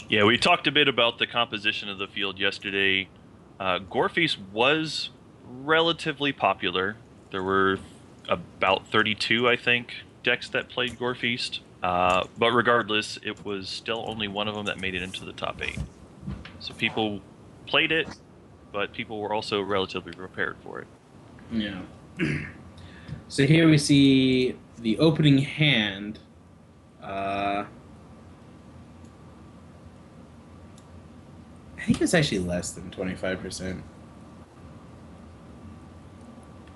Yeah, we talked a bit about the composition of the field yesterday. Gorefeast was relatively popular. There were about 32, I think, decks that played Gorefeast. But regardless, it was still only one of them that made it into the top 8. So people played it, but people were also relatively prepared for it. Yeah. So here we see the opening hand. I think it's actually less than 25%.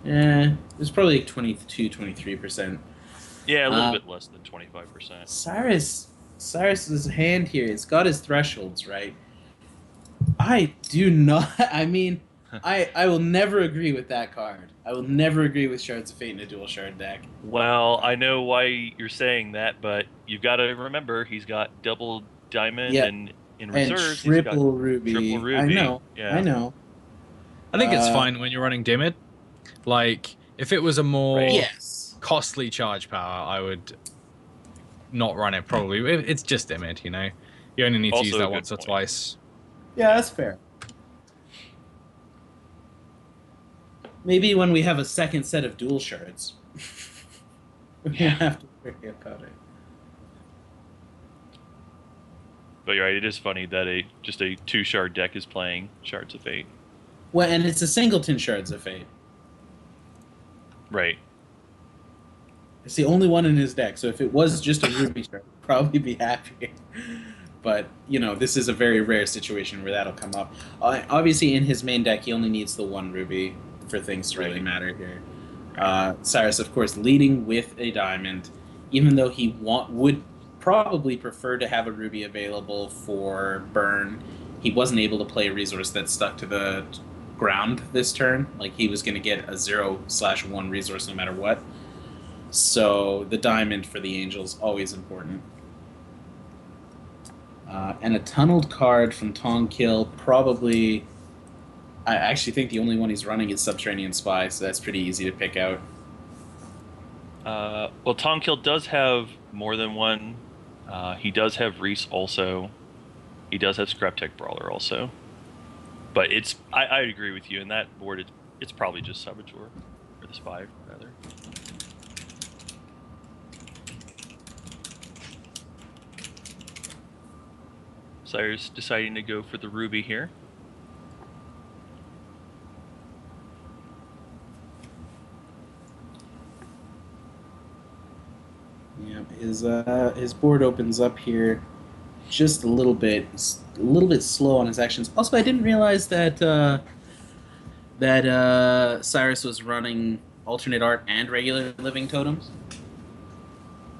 Yeah, it's probably like 22, 23%. Yeah, a little Uh, bit less than 25%. Cyrus's hand here, it's got his thresholds, right? I do not. I mean, I will never agree with that card. I will never agree with Shards of Fate in a dual shard deck. Well, I know why you're saying that, but you've got to remember he's got double diamond, Yeah, and in and reserves he's got triple triple ruby. I ruby. know. I Yeah, know. I think it's Uh, fine when you're running Dimid. Like, if it was a more right. yes. costly charge power, I would not run it, probably. It's just Dimid, you know? You only need to use Also a that good once or point. twice. Yeah, that's fair. Maybe when we have a second set of dual shards, we Yeah, have to worry about it. but you're right. It is funny that just a 2 shard deck is playing Shards of Fate. Well, and it's a singleton Shards of Fate. Right. It's the only one in his deck, so if it was just a ruby shard, I'd probably be happy. But, you know, this is a very rare situation where that'll come up. Obviously, in his main deck, he only needs the one ruby for things to really Right. matter here. Cyrus, of course, leading with a diamond, even though he would probably prefer to have a ruby available for burn. He wasn't able to play a resource that stuck to the ground this turn. Like, he was going to get a 0/1 resource no matter what. So the diamond for the Angels always important. And a tunneled card from TongKill, probably. I actually think the only one he's running is Subterranean Spy, so that's pretty easy to pick out. Well, TongKill does have more than one. He does have Reese also. He does have Scrap Tech Brawler also. But I agree with you. In that board, it's probably just Saboteur, or the Spy, rather. Cyrus deciding to go for the Ruby here. Yeah, his board opens up here just a little bit slow on his actions. Also, I didn't realize that Cyrus was running alternate art and regular living totems.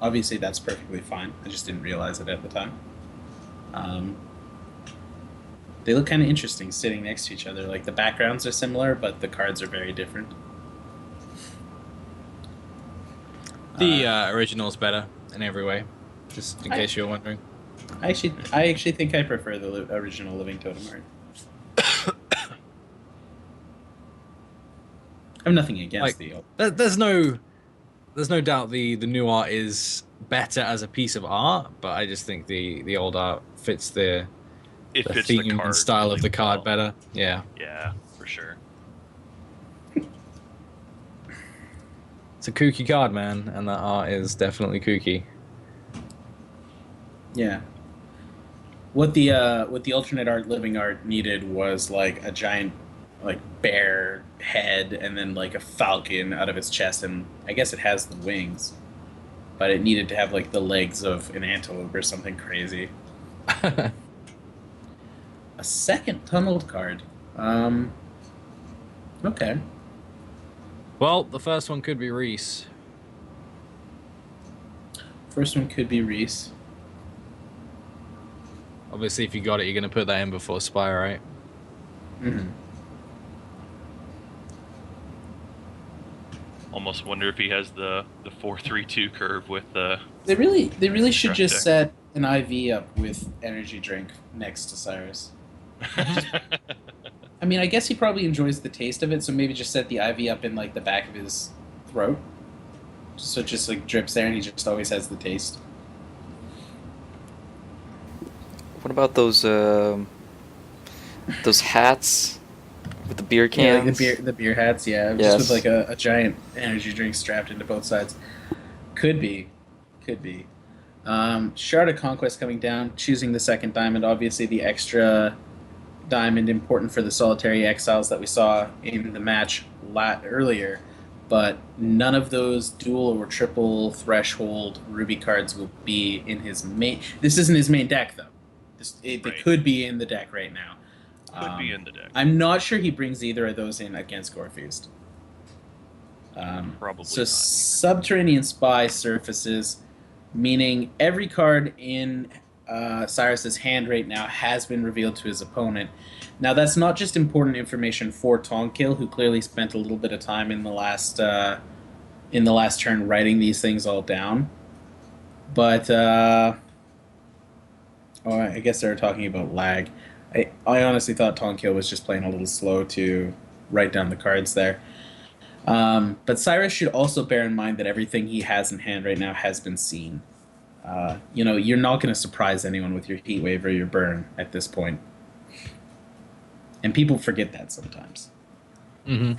Obviously, that's perfectly fine. I just didn't realize it at the time. Um, they look kind of interesting sitting next to each other. Like, the backgrounds are similar, but the cards are very different. The original's better in every way, just in case you're wondering. I actually think I prefer the original living totem art. I have nothing against Like, the. there's no doubt the new art is better as a piece of art, but I just think the old art fits the It fits theme the card and style really of the card well. better. Yeah. Yeah, for sure. It's a kooky card, man, and that art is definitely kooky. Yeah. What the alternate art living art needed was like a giant like bear head and then like a falcon out of its chest, and I guess it has the wings. But it needed to have like the legs of an antelope or something crazy. A second tunneled card. Okay. Well, the first one could be Reese. First one could be Reese. Obviously, if you got it, you're going to put that in before Spy, right? Mm-hmm. Almost wonder if he has the 4-3-2 curve with the. They really should Scrap just deck. set an IV up with energy drink next to Cyrus. I mean, I guess he probably enjoys the taste of it, so maybe just set the IV up in like the back of his throat, so it just like drips there, and he just always has the taste. What about those hats with the beer Yeah, like cans? the beer hats. Yeah, just with Yes. like a giant energy drink strapped into both sides. Could be, could be. Shard of Conquest coming down, choosing the second diamond. Obviously, the extra diamond important for the solitary exiles that we saw in the match earlier, but none of those dual or triple threshold ruby cards will be in his main. This isn't his main deck though. They Right. could be in the deck right now. Could be in the deck. I'm not sure he brings either of those in against Gorefeast. Probably So not. Subterranean Spy surfaces, meaning every card in Cyrus's hand right now has been revealed to his opponent. Now that's not just important information for TongKill, who clearly spent a little bit of time in the last turn writing these things all down, but I guess they were talking about lag. I honestly thought TongKill was just playing a little slow to write down the cards there. But Cyrus should also bear in mind that everything he has in hand right now has been seen. You're not going to surprise anyone with your Heat Wave or your Burn at this point. And people forget that sometimes. Mm-hmm.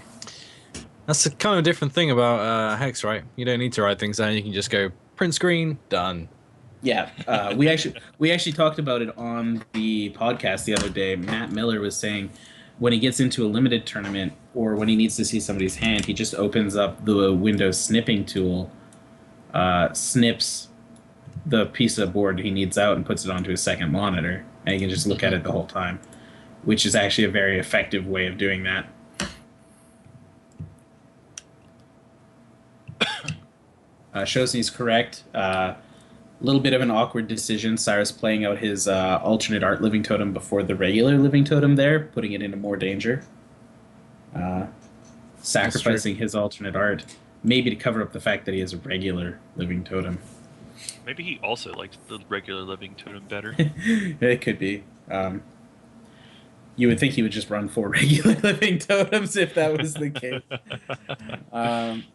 That's a kind of different thing about Hex, right? You don't need to write things down. You can just go print screen, done. Yeah, we actually talked about it on the podcast the other day. Matt Miller was saying when he gets into a limited tournament or when he needs to see somebody's hand, he just opens up the Windows snipping tool, snips the piece of board he needs out, and puts it onto his second monitor, and he can just look at it the whole time, which is actually a very effective way of doing that. Shosny's correct. Little bit of an awkward decision. Cyrus playing out his alternate art living totem before the regular living totem there, putting it into more danger. Sacrificing his alternate art, maybe to cover up the fact that he has a regular living totem. Maybe he also likes the regular living totem better. It could be. You would think he would just run 4 regular living totems if that was the case.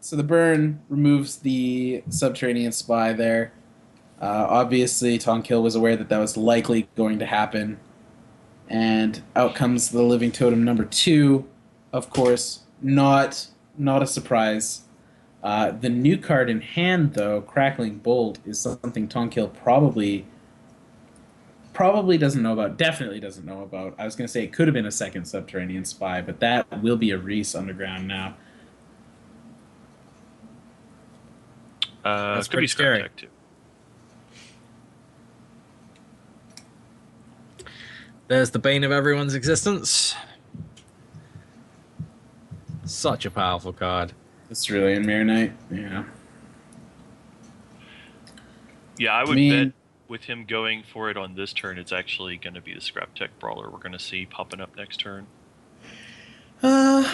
So the burn removes the Subterranean Spy there. Obviously, TongKill was aware that was likely going to happen. And out comes the living totem number 2. Of course, not a surprise. The new card in hand, though, Crackling Bolt, is something TongKill probably doesn't know about. Definitely doesn't know about. I was going to say it could have been a second Subterranean Spy, but that will be a Reese Underground now. That's could pretty be scary. Scrap Tech too. There's the bane of everyone's existence. Such a powerful card. It's really in Mirror Knight. Yeah. Yeah, I would bet with him going for it on this turn, it's actually going to be the Scrap Tech Brawler we're going to see popping up next turn. I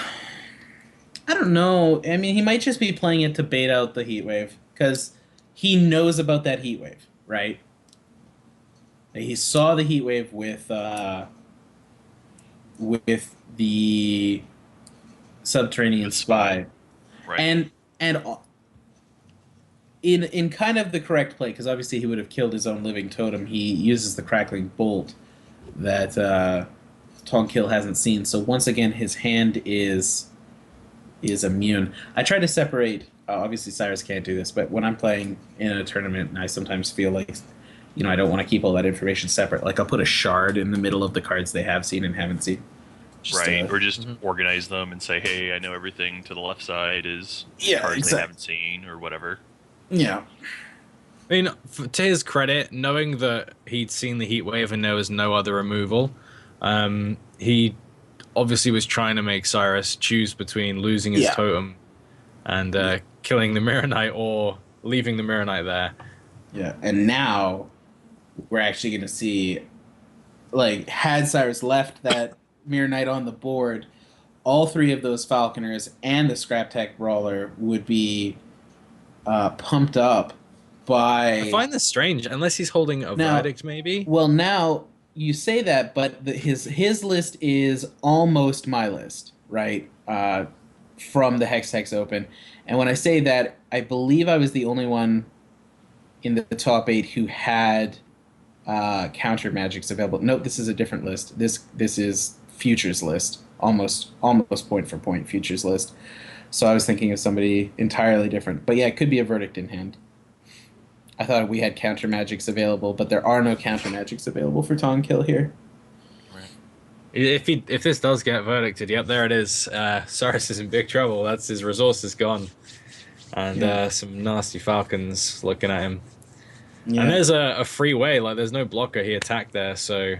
don't know. I mean, he might just be playing it to bait out the Heat Wave, because he knows about that Heat Wave, right? He saw the Heat Wave with the Subterranean Spy. Right. And in kind of the correct play, because obviously he would have killed his own living totem, he uses the Crackling Bolt that TongKill hasn't seen. So once again, his hand is immune. I try to separate. Obviously, Cyrus can't do this, but when I'm playing in a tournament, I sometimes feel like, I don't want to keep all that information separate. Like, I'll put a shard in the middle of the cards they have seen and haven't seen. Right, or just organize them and say, hey, I know everything to the left side is cards they haven't seen, or whatever. Yeah. I mean, to his credit, knowing that he'd seen the Heat Wave and there was no other removal, he obviously was trying to make Cyrus choose between losing his totem and killing the Mirror Knight or leaving the Mirror Knight there. Yeah, and now we're actually going to see, like, had Cyrus left that Mirror Knight on the board, all 3 of those Falconers and the Scrap Tech Brawler would be pumped up by... I find this strange, unless he's holding a Verdict, maybe? Well, now, you say that, but his list is almost my list, right? From the Hex Open. And when I say that, I believe I was the only one in the top 8 who had counter magics available. Nope, this is a different list. This is futures list, almost point for point futures list. So I was thinking of somebody entirely different. But yeah, it could be a verdict in hand. I thought we had counter magics available, but there are no counter magics available for TongKill here. If this does get verdicted, yep, there it is. Cirouss is in big trouble. That's his resources gone, and some nasty falcons looking at him. Yeah. And there's a free way. Like there's no blocker. He attacked there, so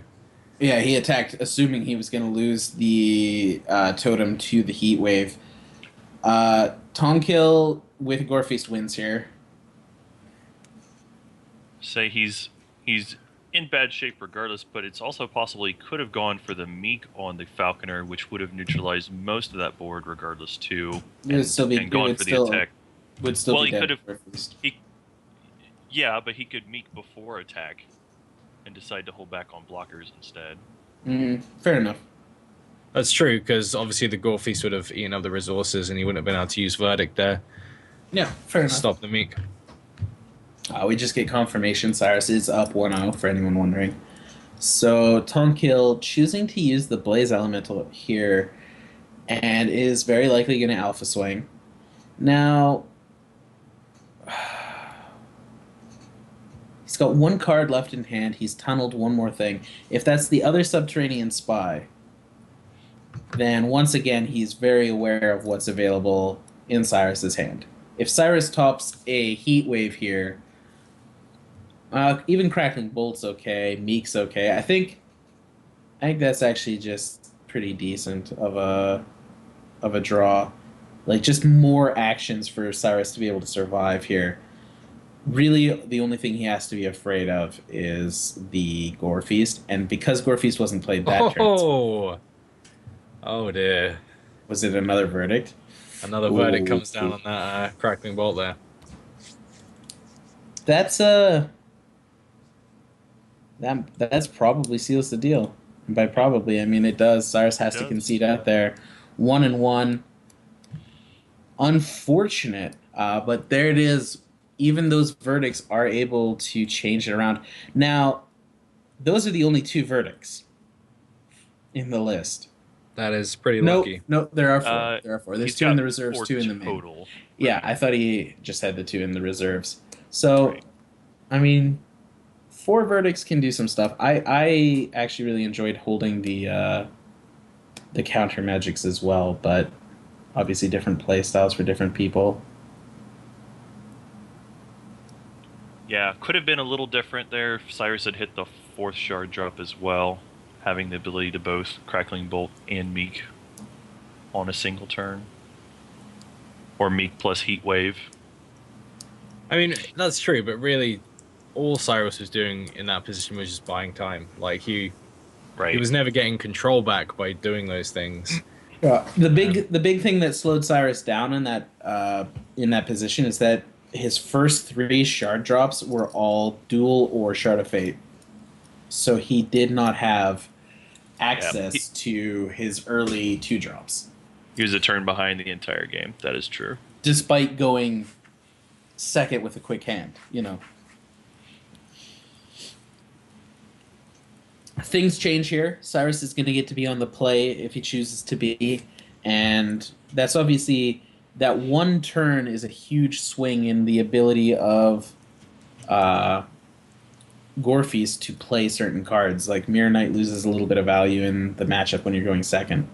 yeah, he attacked assuming he was going to lose the totem to the heat wave. TongKill with Gorefeast wins here. Say he's in bad shape regardless, but it's also possible he could have gone for the Meek on the Falconer, which would have neutralized most of that board regardless too. It would still be and gone for the attack. Would still well, be he dead could for have. Gorefeast. Yeah, but he could Meek before attack and decide to hold back on blockers instead. Fair enough. that's true because obviously the Gore Feast would have eaten up the resources, and he wouldn't have been able to use verdict there. Yeah, fair enough. Stop the Meek. We just get confirmation Cirouss is up 1-0 for anyone wondering. So TongKill choosing to use the Blaze Elemental here and is very likely going to Alpha Swing. Now, he's got one card left in hand. He's tunneled one more thing. If that's the other Subterranean Spy, then once again he's very aware of what's available in Cirouss's hand. If Cirouss tops a Heat Wave here, even Crackling Bolt's okay, Meek's okay. I think that's actually just pretty decent of a draw. Like just more actions for Cirouss to be able to survive here. Really, the only thing he has to be afraid of is the Gore Feast, and because Gore Feast wasn't played that turn, oh dear, was it another verdict? Another verdict comes down on that Crackling Bolt there. That's probably seals the deal. And by probably, I mean it does. Cirouss has to concede out there. 1-1. Unfortunate, but there it is. Even those verdicts are able to change it around. Now, those are the only two verdicts in the list. That is pretty lucky. No, there are four. There are four. There's two in the reserves, two in the main. Total. Yeah, I thought he just had the two in the reserves. So, right. I mean, 4 verdicts can do some stuff. I actually really enjoyed holding the counter magics as well, but obviously different play styles for different people. Yeah, could have been a little different there if Cirouss had hit the 4th shard drop as well, having the ability to both Crackling Bolt and Meek on a single turn. Or Meek plus Heat Wave. I mean, that's true, but really, all Cirouss was doing in that position was just buying time. Like, he was never getting control back by doing those things. Yeah. The big thing that slowed Cirouss down in that position is that his first 3 shard drops were all dual or Shard of Fate. So he did not have access to his early 2 drops. He was a turn behind the entire game. That is true. Despite going second with a quick hand, Things change here. Cirouss is going to get to be on the play if he chooses to be. And that's obviously... That one turn is a huge swing in the ability of Gorefeast to play certain cards. Like Mirror Knight loses a little bit of value in the matchup when you're going second.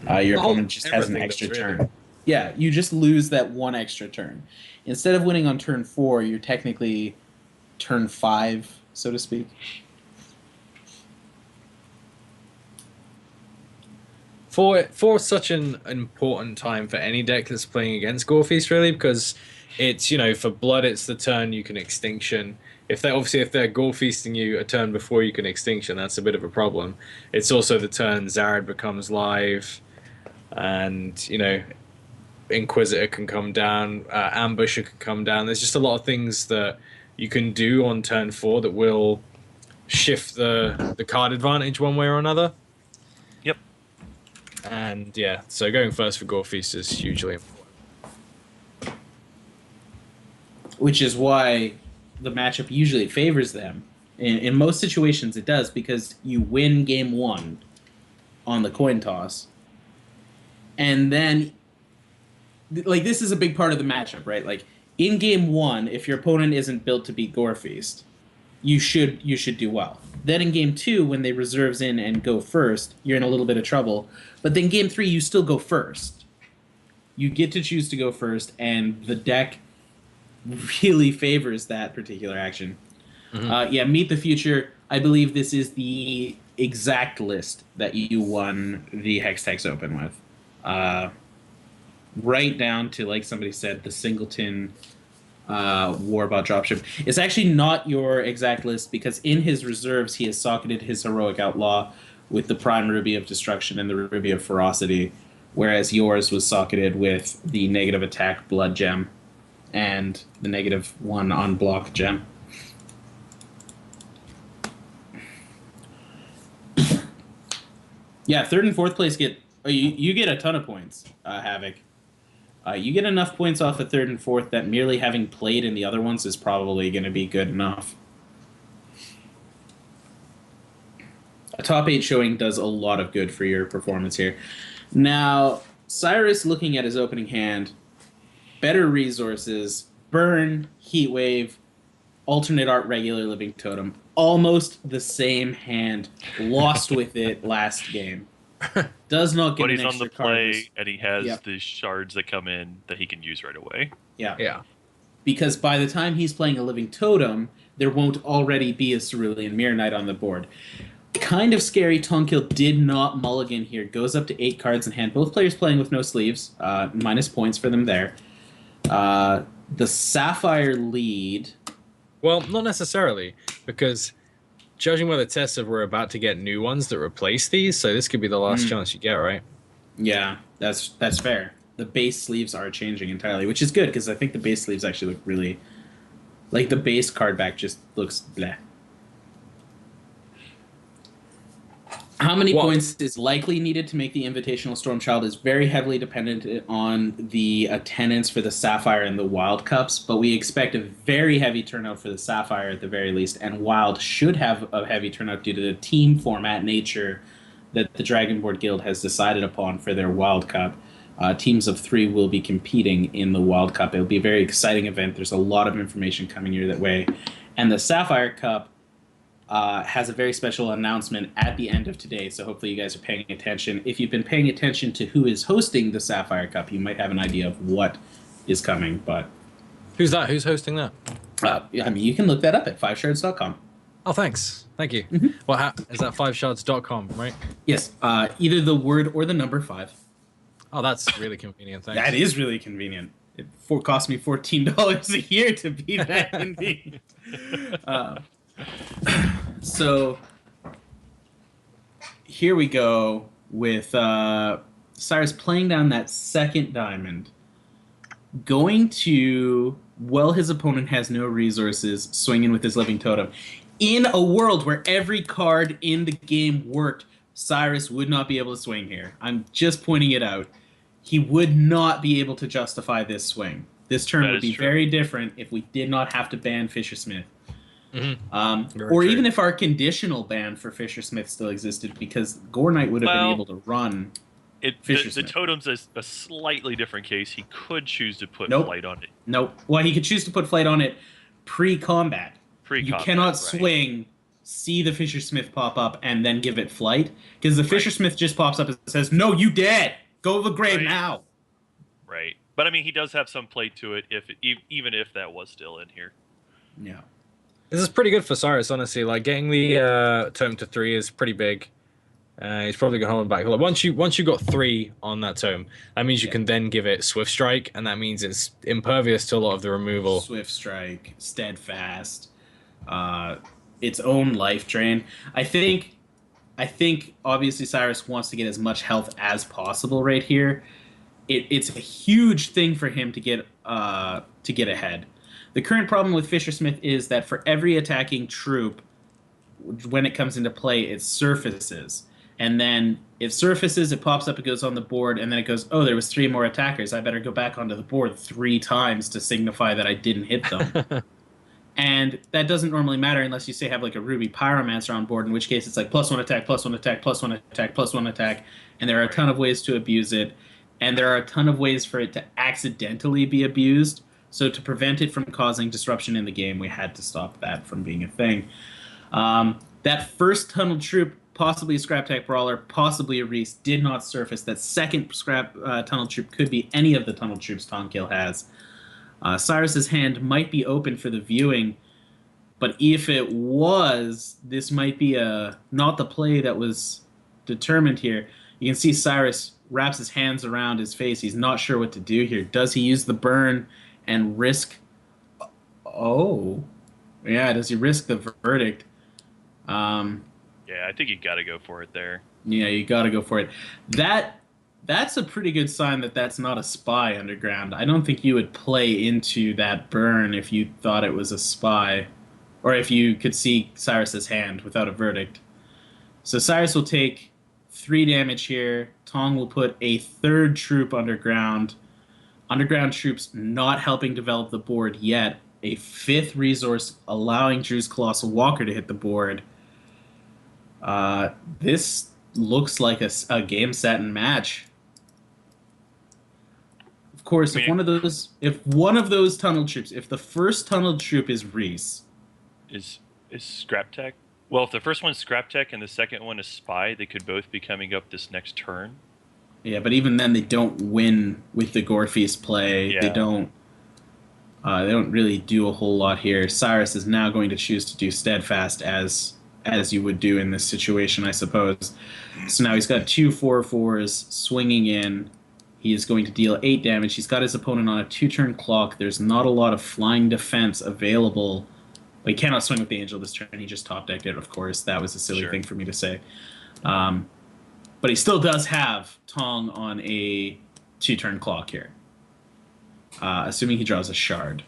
Your opponent just has an extra turn. Yeah, you just lose that one extra turn. Instead of winning on turn 4, you're technically turn 5, so to speak. For such an important time for any deck that's playing against Gore Feast, really, because it's, for blood, it's the turn you can extinction. If they're Gore Feasting you a turn before you can extinction, that's a bit of a problem. It's also the turn Zarad becomes live, and, Inquisitor can come down, Ambusher can come down. There's just a lot of things that you can do on turn 4 that will shift the card advantage one way or another. And yeah, so going first for Gore Feast is hugely important. Which is why the matchup usually favors them In most situations, it does, because you win game 1 on the coin toss, and then, like, this is a big part of the matchup, right? Like, in game 1, if your opponent isn't built to beat Gorefeast, you should do well. Then in game 2, when they reserves in and go first, you're in a little bit of trouble. But then game 3, you still go first. You get to choose to go first, and the deck really favors that particular action. Yeah, Meet the Future. I believe this is the exact list that you won the Hextex Open with. Right down to, like somebody said, the Singleton Warbot dropship. It's actually not your exact list, because in his reserves he has socketed his Heroic Outlaw with the Prime Ruby of Destruction and the Ruby of Ferocity, whereas yours was socketed with the negative attack Blood Gem and the -1 on block gem. Yeah, 3rd and 4th place get you get a ton of points, Havoc. You get enough points off of 3rd and 4th that merely having played in the other ones is probably going to be good enough. A top 8 showing does a lot of good for your performance here. Now, Cirouss, looking at his opening hand, better resources, Burn, Heatwave, Alternate Art, Regular Living Totem. Almost the same hand. Lost with it last game. Does not get But an he's on extra the play, card. and he has the shards that come in that he can use right away. Yeah. Because by the time he's playing a Living Totem, there won't already be a Cerulean Mirror Knight on the board. Kind of scary. TongKill did not mulligan here. Goes up to 8 cards in hand. Both players playing with no sleeves. Minus points for them there. The Sapphire lead. Well, not necessarily, because judging by the tests of we're about to get new ones that replace these, so this could be the last chance you get, right? Yeah, that's fair. The base sleeves are changing entirely, which is good, because I think the base sleeves actually look really... Like, the base card back just looks bleh. How many points is likely needed to make the Invitational Stormchild is very heavily dependent on the attendance for the Sapphire and the Wild Cups, but we expect a very heavy turnout for the Sapphire at the very least, and Wild should have a heavy turnout due to the team format nature that the Dragonboard Guild has decided upon for their Wild Cup. Teams of 3 will be competing in the Wild Cup. It'll be a very exciting event. There's a lot of information coming your way. And the Sapphire Cup has a very special announcement at the end of today, so hopefully you guys are paying attention. If you've been paying attention to who is hosting the Sapphire Cup, you might have an idea of what is coming. But Who's that? Who's hosting that? I mean, you can look that up at 5shards.com. Oh, thanks. Thank you. Well, is that 5shards.com, right? Yes, either the word or the number 5. Oh, that's really convenient. Thanks. That is really convenient. It cost me $14 a year to be that convenient. So here we go with Cirouss playing down that second diamond, going to, well, his opponent has no resources, swinging with his Living Totem. In a world where every card in the game worked, Cirouss would not be able to swing here. I'm just pointing it out. He would not be able to justify this swing. This turn would be very different if we did not have to ban Fisher-Smith. Or even if our conditional ban for Fisher-Smith still existed, because Gore Knight would have been able to run the totem's a slightly different case. He could choose to put flight on it. Nope. Well, he could choose to put flight on it pre-combat. You cannot swing, see the Fisher-Smith pop up, and then give it flight, because the Fisher-Smith just pops up and says, "No, you dead! Go to the grave now!" Right. But, I mean, he does have some play to it, even if that was still in here. Yeah. This is pretty good for Cirouss, honestly. Like, getting the totem to 3 is pretty big. He's probably going to hold him back. Like, once you got 3 on that totem, that means you can then give it Swift Strike, and that means it's impervious to a lot of the removal. Swift Strike, Steadfast, its own life drain. I think obviously Cirouss wants to get as much health as possible right here. It's a huge thing for him to get ahead. The current problem with Fisher-Smith is that for every attacking troop, when it comes into play, it surfaces. And then it surfaces, it pops up, it goes on the board, and then it goes, oh, there was 3 more attackers. I better go back onto the board 3 times to signify that I didn't hit them. And that doesn't normally matter unless you say have like a Ruby Pyromancer on board, in which case it's like +1 attack, +1 attack, +1 attack, +1 attack, and there are a ton of ways to abuse it, and there are a ton of ways for it to accidentally be abused. So to prevent it from causing disruption in the game, we had to stop that from being a thing. That first Tunnel Troop, possibly a Scrap Tech Brawler, possibly a Reese, did not surface. That second Scrap Tunnel Troop could be any of the Tunnel Troops TongKill has. Cirouss's hand might be open for the viewing, but if it was, this might be not the play that was determined here. You can see Cirouss wraps his hands around his face. He's not sure what to do here. Does he use the burn and risk... Oh. Yeah, does he risk the verdict? Yeah, I think you got to go for it there. Yeah, you got to go for it. That's a pretty good sign that that's not a spy underground. I don't think you would play into that burn if you thought it was a spy, or if you could see Cirouss's hand without a verdict. So Cirouss will take 3 damage here. Tong will put a 3rd troop underground. Underground troops not helping develop the board yet. A 5th resource allowing Drew's Colossal Walker to hit the board. This looks like a game, set, and match. Of course, if one of those tunnel troops, if the first tunnel troop is Reese, is Scrap Tech. Well, if the first one's Scrap Tech and the second one is Spy, they could both be coming up this next turn. Yeah, but even then, they don't win with the Gore Feast play. Yeah. They don't really do a whole lot here. Cirouss is now going to choose to do Steadfast as you would do in this situation, I suppose. So now he's got 2 4/4s swinging in. He is going to deal 8 damage. He's got his opponent on a 2-turn clock. There's not a lot of flying defense available. But he cannot swing with the Angel this turn. He just top-decked it, of course. That was a silly thing for me to say. But he still does have Tong on a 2-turn clock here. Assuming he draws a Shard.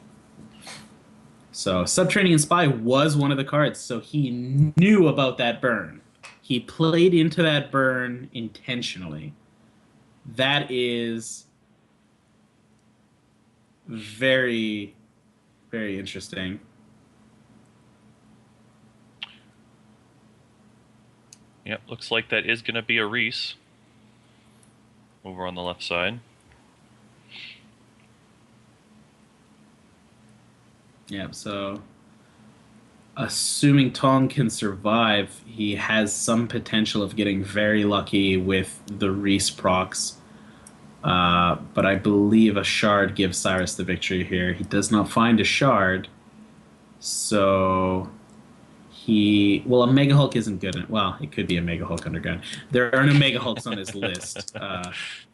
So Subterranean Spy was one of the cards, so he knew about that burn. He played into that burn intentionally. That is very, very interesting. Yep, looks like that is going to be a Reese over on the left side. Yep, so assuming Tong can survive, he has some potential of getting very lucky with the Reese procs. But I believe a Shard gives Cirouss the victory here. He does not find a Shard, so well, a Mega Hulk isn't good. Well, it could be a Mega Hulk underground. There are no Mega Hulks on his list.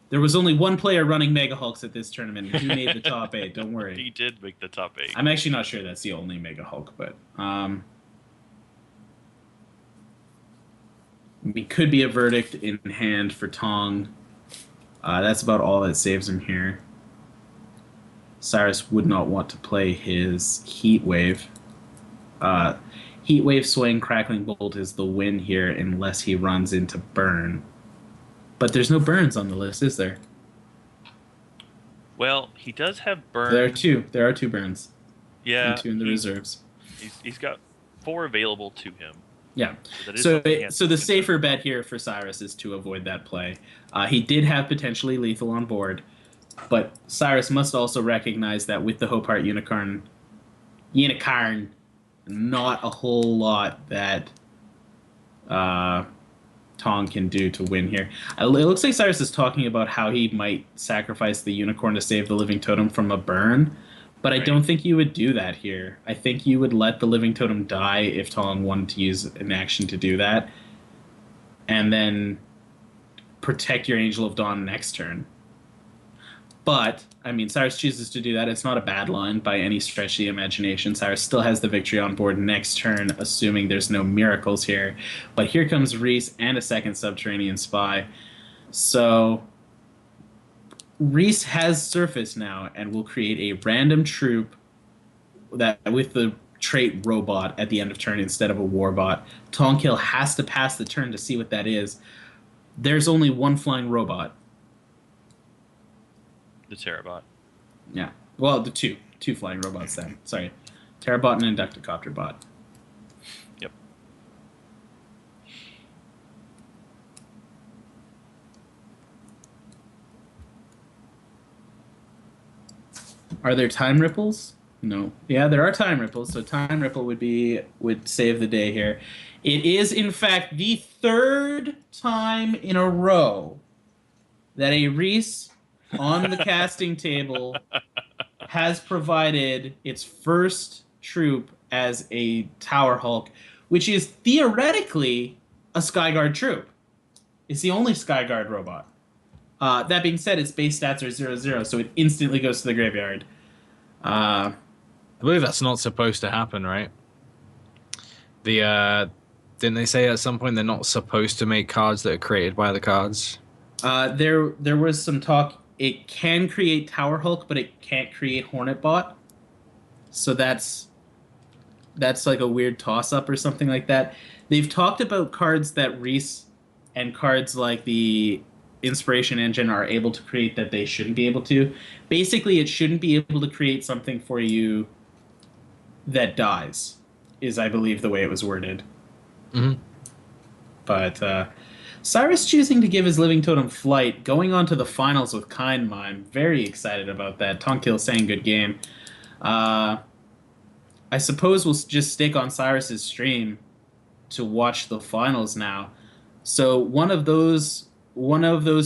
There was only one player running Mega Hulks at this tournament, and he made the top 8. Don't worry. He did make the top 8. I'm actually not sure that's the only Mega Hulk, but it could be a verdict in hand for Tong. That's about all that saves him here. Cirouss would not want to play his Heat Wave. Heat Wave, Swing, Crackling Bolt is the win here unless he runs into Burn. But there's no burns on the list, is there? Well, he does have burn. There are 2. There are 2 burns. Yeah. And 2 in the reserves. He's got 4 available to him. Yeah. So the safer bet here for Cirouss is to avoid that play. He did have potentially lethal on board, but Cirouss must also recognize that with the Hopeheart Unicorn, not a whole lot that Tong can do to win here. It looks like Cirouss is talking about how he might sacrifice the Unicorn to save the Living Totem from a burn, but I don't think you would do that here. I think you would let the Living Totem die if Tong wanted to use an action to do that, and then protect your Angel of Dawn next turn. But, I mean, Cirouss chooses to do that. It's not a bad line by any stretch of the imagination. Cirouss still has the victory on board next turn, assuming there's no miracles here. But here comes Reese and a second Subterranean Spy. So, Reese has surface now and will create a random troop that with the trait Robot at the end of turn instead of a Warbot. TongKill has to pass the turn to see what that is. There's only one flying robot. The Terabot. Yeah. Well, the two flying robots then. Sorry. Terrabot and Inducticopter bot. Yep. Are there time ripples? No. Yeah, there are time ripples. So time ripple would save the day here. It is in fact the third time in a row that a Reese on the casting table has provided its first troop as a Tower Hulk, which is theoretically a Skyguard troop. It's the only Skyguard robot. That being said, its base stats are 0/0, so it instantly goes to the graveyard. I believe that's not supposed to happen, right? Didn't they say at some point they're not supposed to make cards that are created by the cards? There was some talk. It can create Tower Hulk, but it can't create Hornet Bot. So that's like a weird toss-up or something like that. They've talked about cards that Reese and cards like the Inspiration Engine are able to create that they shouldn't be able to. Basically, it shouldn't be able to create something for you that dies, is I believe the way it was worded. Mm-hmm. But Cirouss choosing to give his Living Totem flight, going on to the finals with Kind Mime. Very excited about that. TongKill saying good game. I suppose we'll just stick on Cyrus's stream to watch the finals now. So one of those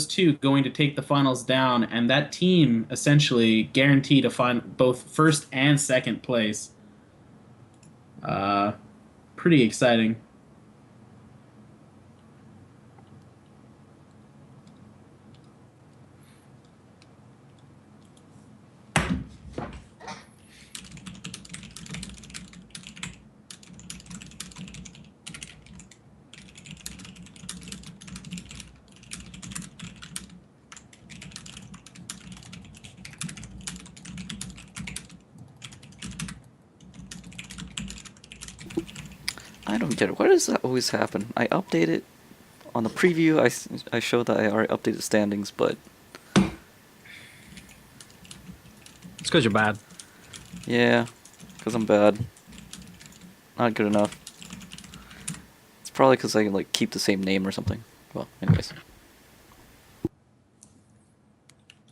two going to take the finals down, and that team essentially guaranteed to find both first and second place. Pretty exciting. I don't get it. Why does that always happen? I update it on the preview. I show that I already updated standings, but It's because you're bad. yeah, because I'm bad. Not good enough. It's probably because I can like keep the same name or something. Well, anyways.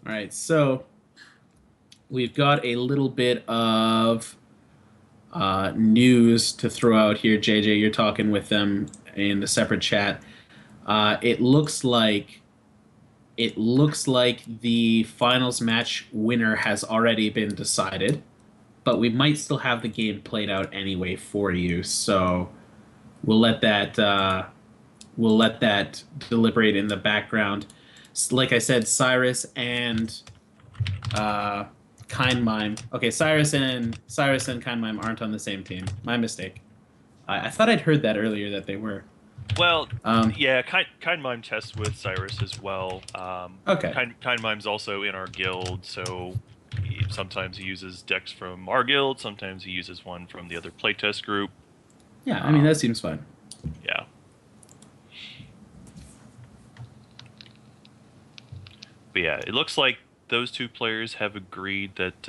All right, so we've got a little bit of news to throw out here. JJ, you're talking with them in the separate chat. It looks like the finals match winner has already been decided, but we might still have the game played out anyway for you. So we'll let that deliberate in the background. Like I said, Cyrus and Kind Mime. Okay, Cyrus and Kind Mime aren't on the same team. My mistake. I thought I'd heard that earlier that they were. Well, yeah, Kind Mime tests with Cirouss as well. Okay. Kind Mime's also in our guild, so sometimes he uses decks from our guild, sometimes he uses one from the other playtest group. Yeah, I mean, that seems fine. Yeah. But yeah, it looks like those two players have agreed that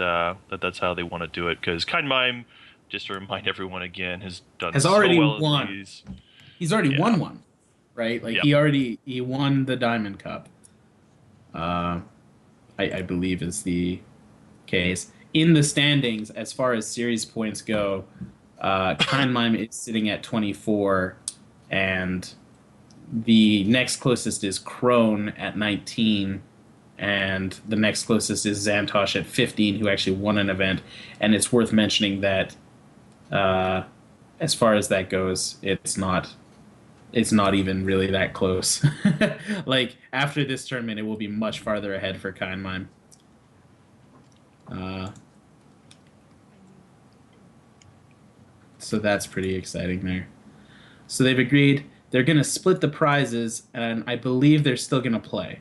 that's how they want to do it, because Kind Mime, just to remind everyone again, has already so well won. in these. He's already won one, right? Like he won the Diamond Cup. I believe is the case. In the standings, as far as series points go, Kind Mime is sitting at 24, and the next closest is Crone at 19, and the next closest is Xantosh at 15, who actually won an event. And it's worth mentioning that as far as that goes, it's not even really that close. Like, after this tournament, it will be much farther ahead for Kind Mime. So that's pretty exciting there. So they've agreed they're going to split the prizes, and I believe they're still going to play.